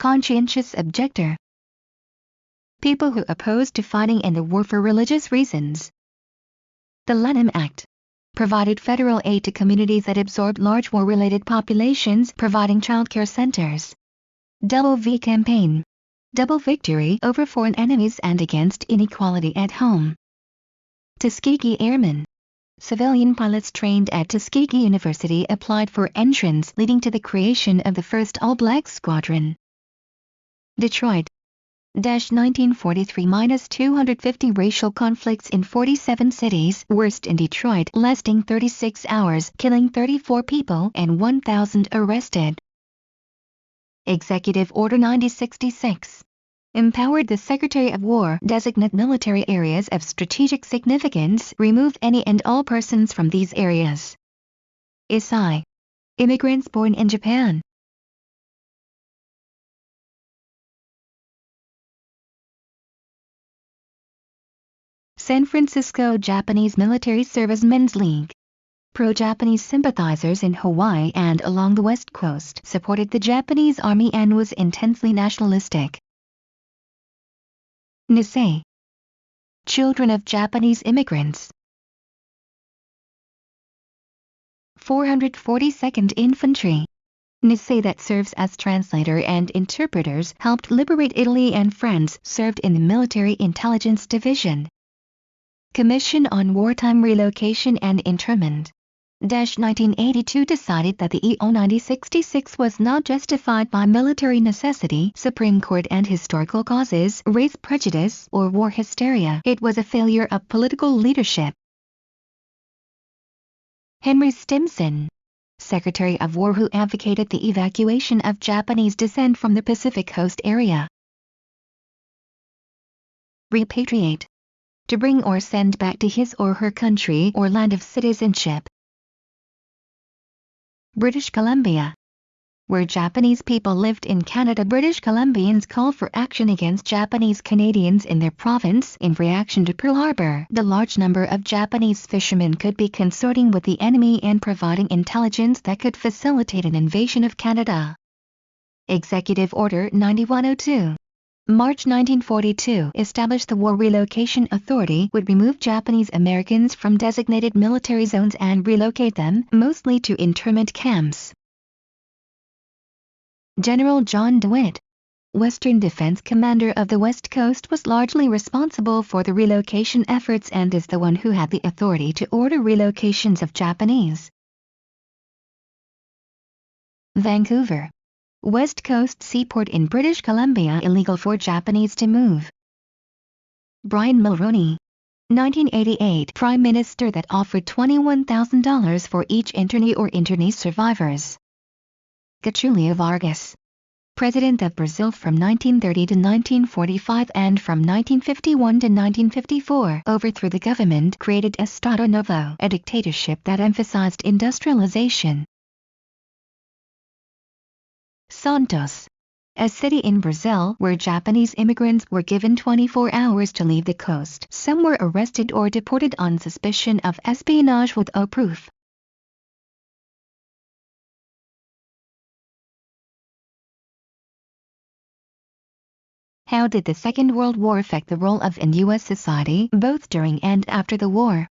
conscientious objector. People who opposed to fighting in the war for religious reasons. The Lanham Act provided federal aid to communities that absorbed large war-related populations, providing childcare centers. Double V campaign. Double victory over foreign enemies and against inequality at home. Tuskegee Airmen. Civilian pilots trained at Tuskegee University applied for entrance, leading to the creation of the first all-black squadron. Detroit. 1943-250 racial conflicts in 47 cities, worst in Detroit, lasting 36 hours, killing 34 people and 1,000 arrested. Executive Order 9066. Empowered the Secretary of War designate military areas of strategic significance, remove any and all persons from these areas. Issei. Immigrants born in Japan. San Francisco Japanese Military Servicemen's League. Pro-Japanese sympathizers in Hawaii and along the West Coast supported the Japanese Army and was intensely nationalistic. Nisei. Children of Japanese immigrants. 442nd Infantry. Nisei that serves as translator and interpreters helped liberate Italy and France, served in the Military Intelligence Division. Commission on Wartime Relocation and Internment. 1982 decided that the EO 9066 was not justified by military necessity, Supreme Court and historical causes, race prejudice, or war hysteria. It was a failure of political leadership. Henry Stimson. Secretary of War who advocated the evacuation of Japanese descent from the Pacific Coast area. Repatriate. To bring or send back to his or her country or land of citizenship. British Columbia. Where Japanese people lived in Canada, British Columbians called for action against Japanese Canadians in their province. In reaction to Pearl Harbor, the large number of Japanese fishermen could be consorting with the enemy and providing intelligence that could facilitate an invasion of Canada. Executive Order 9102. March 1942 established the War Relocation Authority, would remove Japanese Americans from designated military zones and relocate them, mostly to internment camps. General John DeWitt. Western Defense Commander of the West Coast, was largely responsible for the relocation efforts and is the one who had the authority to order relocations of Japanese. Vancouver. West Coast seaport in British Columbia, illegal for Japanese to move. Brian Mulroney. 1988 Prime Minister that offered $21,000 for each internee or internee survivors. Getulio Vargas. President of Brazil from 1930 to 1945 and from 1951 to 1954, overthrew the government, created Estado Novo, a dictatorship that emphasized industrialization. Santos. A city in Brazil where Japanese immigrants were given 24 hours to leave the coast. Some were arrested or deported on suspicion of espionage without proof. How did the Second World War affect the role of in U.S. society, both during and after the war?